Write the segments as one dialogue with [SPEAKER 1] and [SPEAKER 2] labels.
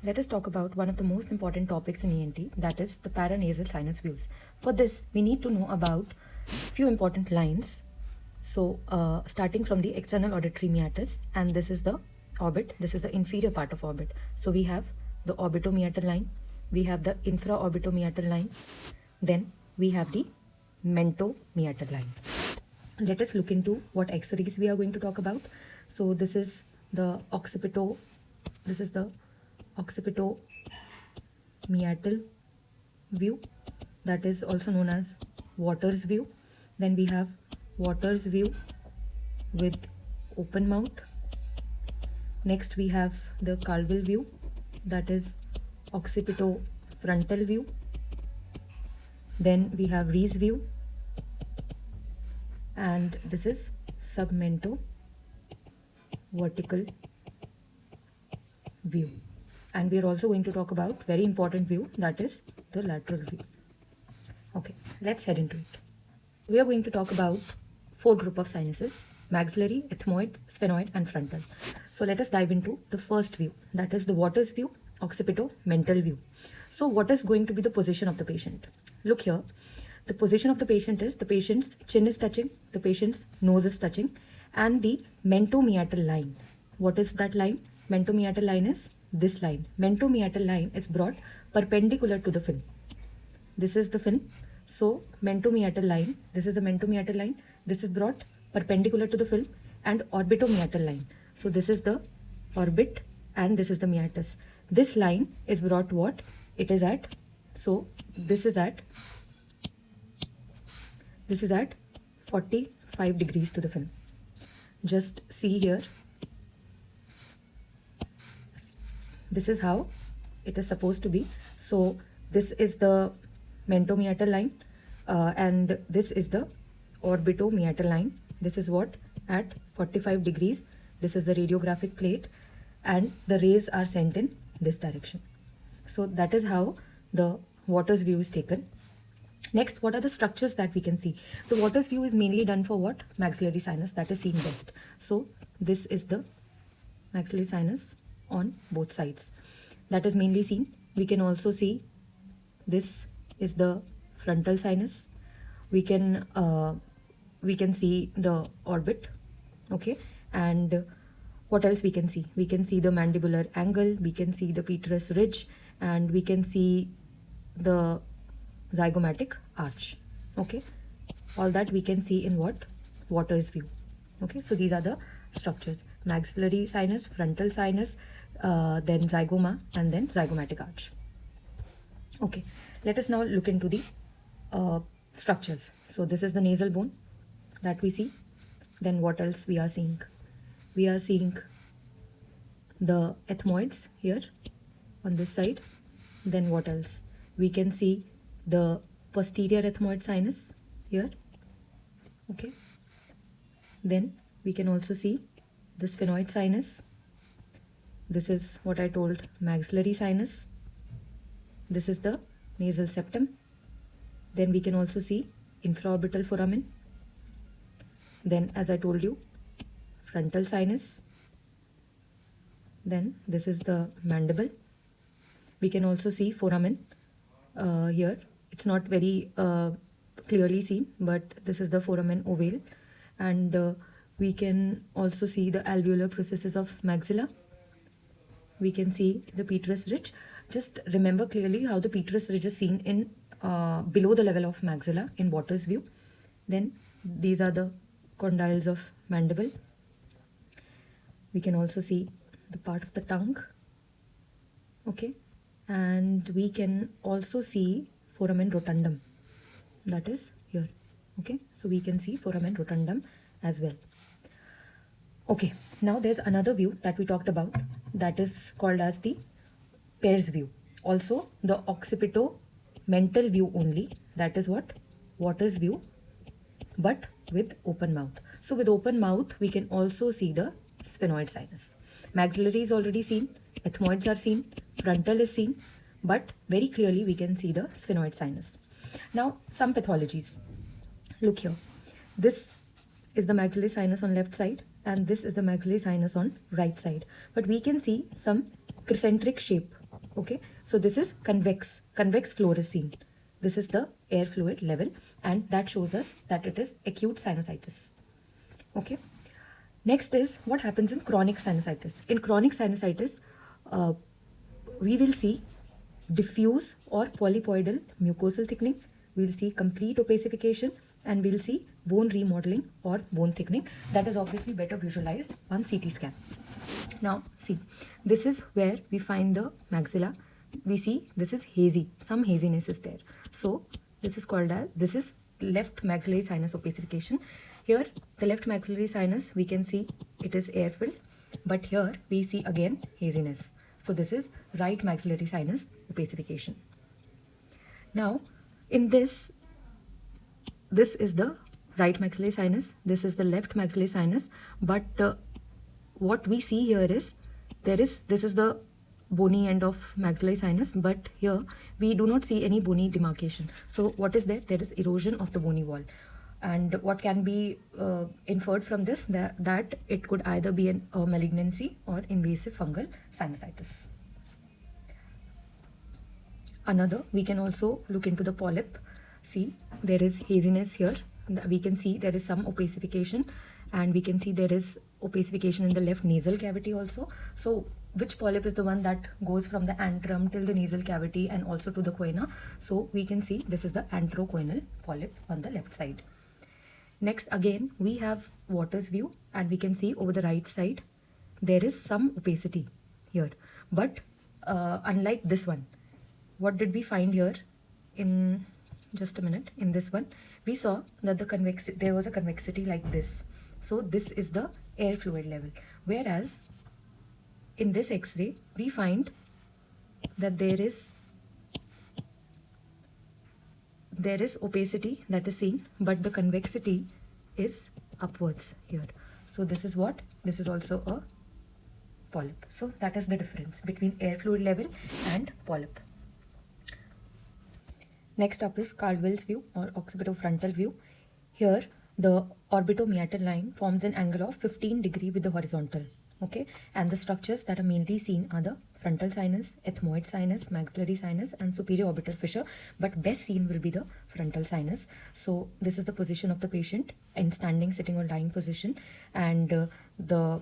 [SPEAKER 1] Let us talk about one of the most important topics in ENT, that is the paranasal sinus views. For this, we need to know about few important lines. So, starting from the external auditory meatus, and this is the orbit, this is the inferior part of orbit. So, we have the orbitomeatal line, we have the infraorbitomeatal line, then we have the mentomeatal line. Let us look into what X-rays we are going to talk about. So, this is the occipitomeatal view, that is also known as Waters view. Then we have Waters view with open mouth. Next we have the CALDWELL view, that is occipitofrontal view. Then we have Rees view, and this is submento vertical view. And we are also going to talk about very important view, that is the lateral view. Okay, let's head into it. We are going to talk about 4 group of sinuses: maxillary, ethmoid, sphenoid and frontal. So let us dive into the first view, that is the Waters view, occipitomental view. So what is going to be the position of the patient? Look here, the position of the patient is the patient's chin is touching, the patient's nose is touching, and the mentomeatal line. What is that line? Mentomeatal line is this line. Mentomeatal line is brought perpendicular to the fin. This is the fin. So mentomeatal line, this is the mentomeatal line, this is brought perpendicular to the fin, and orbitomeatal line. So this is the orbit and this is the meatus. This line is brought what? It is at, so this is at 45 degrees to the fin. Just see here. This is how it is supposed to be. So this is the mentomeatal line and this is the orbitomeatal line. This is what? At 45 degrees. This is the radiographic plate and the rays are sent in this direction. So that is how the Waters view is taken. Next, what are the structures that we can see? The Waters view is mainly done for what? Maxillary sinus, that is seen best. So this is the maxillary sinus on both sides, that is mainly seen. We can also see this is the frontal sinus. We can see the orbit, okay. And what else we can see? We can see the mandibular angle, we can see the PIERRE'S ridge, and we can see the zygomatic arch, okay. All that we can see in what? Waters view, okay. So these are the structures: maxillary sinus, frontal sinus, then zygoma, and then zygomatic arch. Okay, let us now look into the structures. So this is the nasal bone that we see. Then what else we are seeing? We are seeing the ethmoids here on this side. Then what else? We can see the posterior ethmoid sinus here, okay. Then we can also see the sphenoid sinus. This is what I told, maxillary sinus. This is the nasal septum. Then we can also see infraorbital foramen. Then, as I told you, frontal sinus. Then this is the mandible. We can also see foramen here. It's not very clearly seen, but this is the foramen ovale. And we can also see the alveolar processes of maxilla. We can see the PIERRE'S ridge. Just remember clearly how the PIERRE'S ridge is seen in below the level of maxilla in Waters view. Then these are the condyles of mandible. We can also see the part of the tongue, okay. And we can also see foramen rotundum, that is here, okay. So we can see foramen rotundum as well. Okay, now there's another view that we talked about, that is called as the PIERRE'S view, also the occipitomental view only, that is what? Waters view, but with open mouth. So with open mouth we can also see the sphenoid sinus. Maxillary is already seen, ethmoids are seen, frontal is seen, but very clearly we can see the sphenoid sinus. Now some pathologies. Look here, this is the maxillary sinus on left side and this is the maxillary sinus on right side, but we can see some concentric shape Okay, so this is convex flow is seen. This is the air fluid level, and that shows us that it is acute sinusitis. Okay, next is what happens in chronic sinusitis. In chronic sinusitis, we will see diffuse or polypoidal mucosal thickening, we'll see complete opacification, and we'll see bone remodeling or bone thickening. That is obviously better visualized on CT scan. Now see, this is where we find the maxilla. We see this is hazy, some haziness is there. So this is called as, this is left maxillary sinus opacification. Here the left maxillary sinus, we can see it is air filled, but here we see again haziness. So this is right maxillary sinus opacification. Now in this is the right maxillary sinus, this is the left maxillary sinus, but what we see here is, this is the bony end of maxillary sinus, but here we do not see any bony demarcation. So what is there? There is erosion of the bony wall. And what can be inferred from this, that it could either be a malignancy or invasive fungal sinusitis. Another, we can also look into the polyp. See, there is haziness here. We can see there is some opacification, and we can see there is opacification in the left nasal cavity also. So which polyp is the one that goes from the antrum till the nasal cavity and also to the choana? So we can see this is the anterochoanal polyp on the left side. Next, again, we have Waters view, and we can see over the right side, there is some opacity here. But unlike this one, what did we find here? In just a minute, in this one, we saw that there was a convexity like this. So this is the air fluid level. Whereas in this X-ray, we find that there is opacity that is seen, but the convexity is upwards here. So this is what? This is also a polyp. So that is the difference between air fluid level and polyp. Next up is CALDWELL's view or occipitofrontal view. Here the orbitomeatal line forms an angle of 15 degrees with the horizontal. Okay, and the structures that are mainly seen are the frontal sinus, ethmoid sinus, maxillary sinus, and superior orbital fissure, but best seen will be the frontal sinus. So this is the position of the patient in standing, sitting, or lying position, and the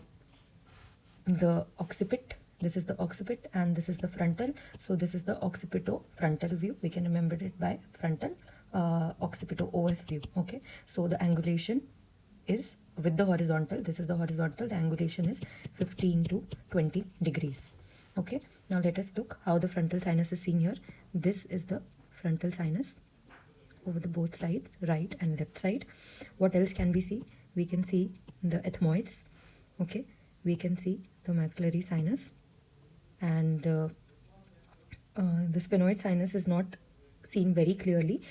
[SPEAKER 1] occipit, this is the occipit, and this is the frontal. So this is the occipitofrontal view. We can remember it by frontal occipito OF view. Okay, so the angulation is with the horizontal. This is the horizontal. The angulation is 15 to 20 degrees. Okay, now let us look how the frontal sinus is seen here. This is the frontal sinus over the both sides, right and left side. What else can we see? We can see the ethmoids. Okay, we can see the maxillary sinus, and the sphenoid sinus is not seen very clearly.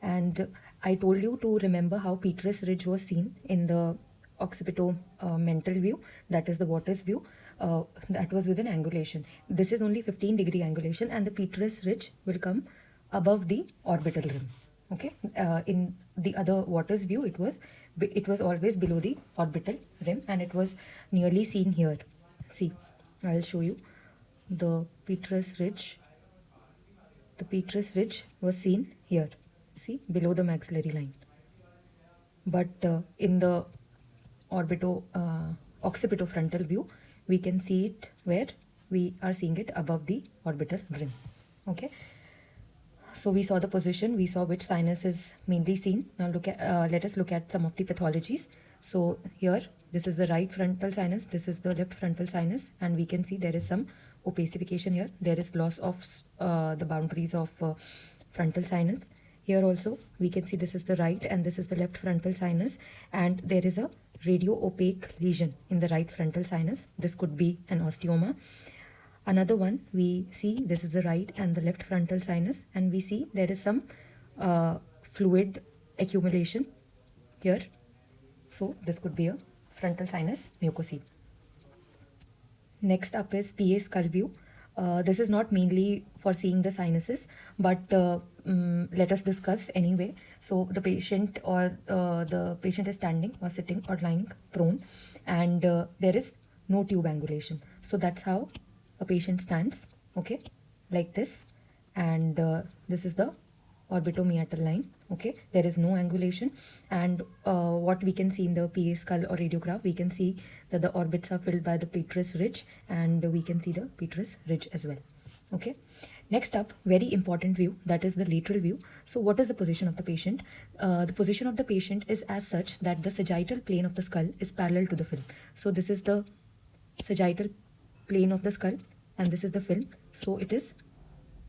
[SPEAKER 1] And I told you to remember how PIERRE'S ridge was seen in the occipitomental view, that is the Waters view. That was with an angulation. This is only 15 degree angulation, and the PIERRE'S ridge will come above the orbital rim. Okay, in the other Waters view, it was always below the orbital rim, and it was nearly seen here. See, I'll show you the PIERRE'S ridge. The PIERRE'S ridge was seen here. See, below the maxillary line. But in the occipitofrontal view, we can see it where we are seeing it above the orbital rim. Okay, so we saw the position, we saw which sinus is mainly seen. Now let us look at some of the pathologies. So here, this is the right frontal sinus, this is the left frontal sinus, and we can see there is some opacification here. There is loss of the boundaries of frontal sinus. Here also we can see this is the right and this is the left frontal sinus, and there is a radio-opaque lesion in the right frontal sinus. This could be an osteoma. Another one, we see this is the right and the left frontal sinus, and we see there is some fluid accumulation here. So this could be a frontal sinus mucosal. Next up is PA skull view. This is not mainly for seeing the sinuses, but let us discuss anyway. So the patient is standing or sitting or lying prone, and there is no tube angulation. So that's how a patient stands. Okay, like this, and this is the orbitomeatal line. Okay, there is no angulation, and what we can see in the PA skull or radiograph, we can see that the orbits are filled by the PIERRE'S ridge, and we can see the PIERRE'S ridge as well. Okay, next up, very important view, that is the lateral view. So what is the position of the patient? The position of the patient is as such that the sagittal plane of the skull is parallel to the film. So this is the sagittal plane of the skull, and this is the film. So it is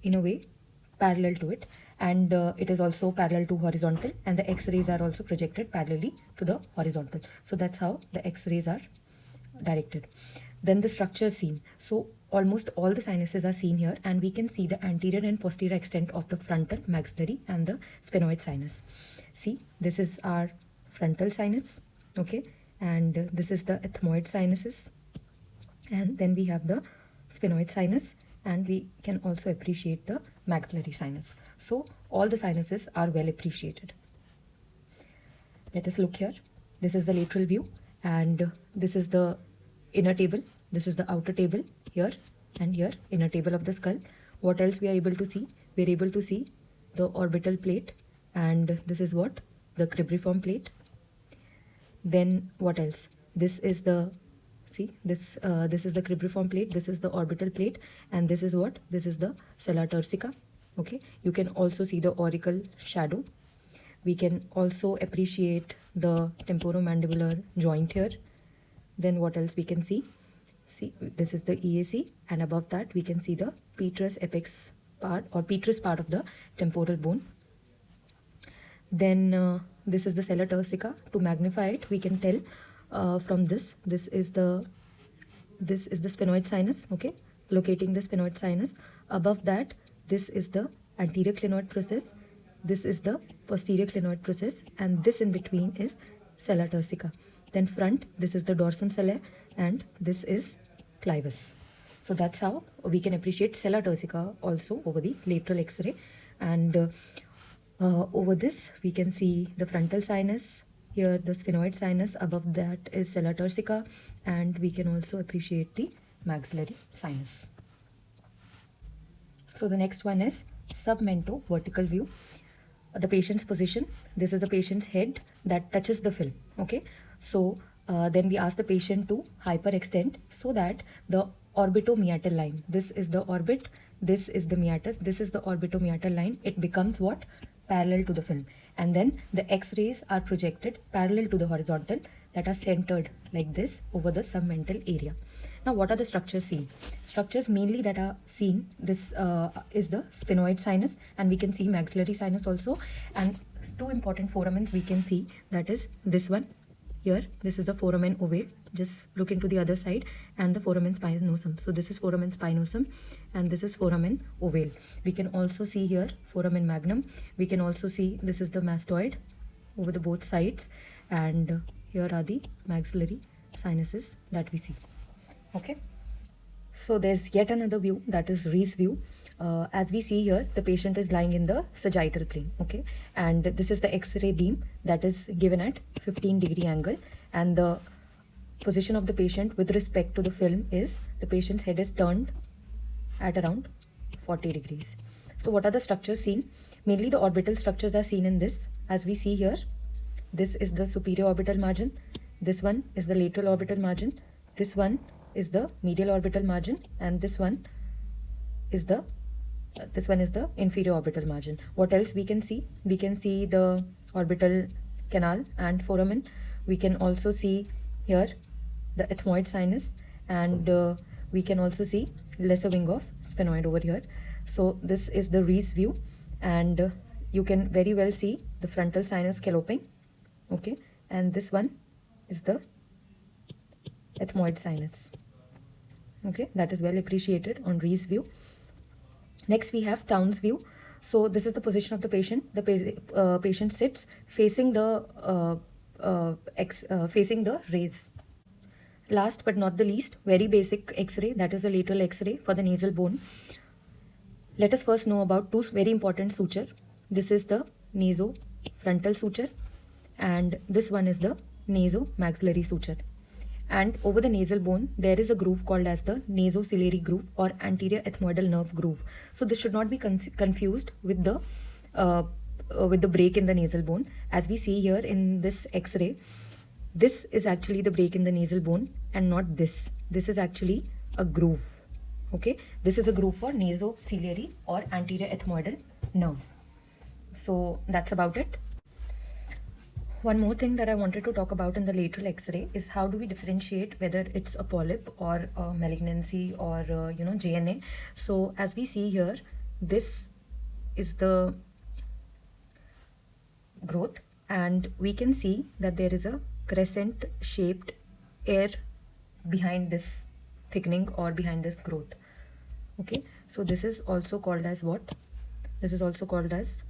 [SPEAKER 1] in a way parallel to it, and it is also parallel to horizontal, and the x-rays are also projected parallelly to the horizontal. So that's how the x-rays are directed. Then the structure is seen. So almost all the sinuses are seen here, and we can see the anterior and posterior extent of the frontal, maxillary, and the sphenoid sinus. See, this is our frontal sinus, okay, and this is the ethmoid sinuses, and then we have the sphenoid sinus, and we can also appreciate the maxillary sinus. So all the sinuses are well appreciated. Let us look here. This is the lateral view, and this is the inner table, this is the outer table, here and here, inner table of the skull. What else we are able to see? We are able to see the orbital plate, and this is what? The cribriform plate. Then what else? This is the, see, this is the cribriform plate, this is the orbital plate, and this is what? This is the sella turcica. Okay, you can also see the auricle shadow. We can also appreciate the temporomandibular joint here. Then what else we can see? See, this is the EAC, and above that we can see the PIERRE'S apex part or PIERRE'S part of the temporal bone. Then this is the sella turcica. To magnify it, we can tell from this is the sphenoid sinus. Okay, locating the sphenoid sinus. Above that, this is the anterior clinoid process, this is the posterior clinoid process, and this in between is sella turcica. Then front, this is the dorsum sellae, and this is clivus. So that's how we can appreciate sella turcica also over the lateral x-ray. And over this we can see the frontal sinus, here the sphenoid sinus, above that is sella turcica, and we can also appreciate the maxillary sinus. So the next one is submento vertical view. The patient's position, this is the patient's head that touches the film. Okay, so then we ask the patient to hyperextend so that the orbitomeatal line, this is the orbit, this is the meatus, this is the orbitomeatal line, it becomes what? Parallel to the film, and then the x-rays are projected parallel to the horizontal, that are centered like this over the submental area. Now what are the structures seen? Structures mainly that are seen, this is the sphenoid sinus, and we can see maxillary sinus also, and two important foramens we can see, that is this one here, this is the foramen ovale, just look into the other side, and the foramen spinosum. So this is foramen spinosum, and this is foramen ovale. We can also see here foramen magnum. We can also see this is the mastoid over the both sides, and here are the maxillary sinuses that we see. Okay, so there's yet another view, that is Rees view. As we see here, the patient is lying in the sagittal plane. Okay, and this is the x-ray beam that is given at 15-degree angle, and the position of the patient with respect to the film is the patient's head is turned at around 40 degrees. So what are the structures seen? Mainly the orbital structures are seen in this, as we see here. This is the superior orbital margin, this one is the lateral orbital margin, this one is the medial orbital margin, and this one is the inferior orbital margin. What else we can see? We can see the orbital canal and foramen. We can also see here the ethmoid sinus, and we can also see lesser wing of sphenoid over here. So this is the Rees view, and you can very well see the frontal sinus scalloping. Okay, and this one is the ethmoid sinus. Okay, that is well appreciated on Rees view. Next we have TOWNE'S view. So this is the position of the patient. The patient sits facing the rays. Last but not the least, very basic x-ray, that is the lateral x-ray for the nasal bone. Let us first know about two very important suture. This is the nasofrontal suture, and this one is the nasomaxillary suture. and over the nasal bone there is a groove called as the nasociliary groove or anterior ethmoidal nerve groove. So this should not be confused with the break in the nasal bone. As we see here in this x-ray, this is actually the break in the nasal bone and not this. This is actually a groove. Okay, this is a groove for nasociliary or anterior ethmoidal nerve. So that's about it. One more thing that I wanted to talk about in the lateral x-ray is how do we differentiate whether it's a polyp or a malignancy or JNA. So as we see here, this is the growth, and we can see that there is a crescent shaped air behind this thickening or behind this growth. Okay, so this is also called as what? This is also called as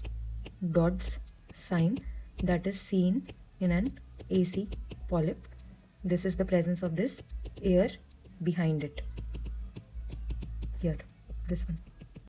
[SPEAKER 1] Dodds sign, that is seen in an AC polyp. This is the presence of this air behind it. Here, this one.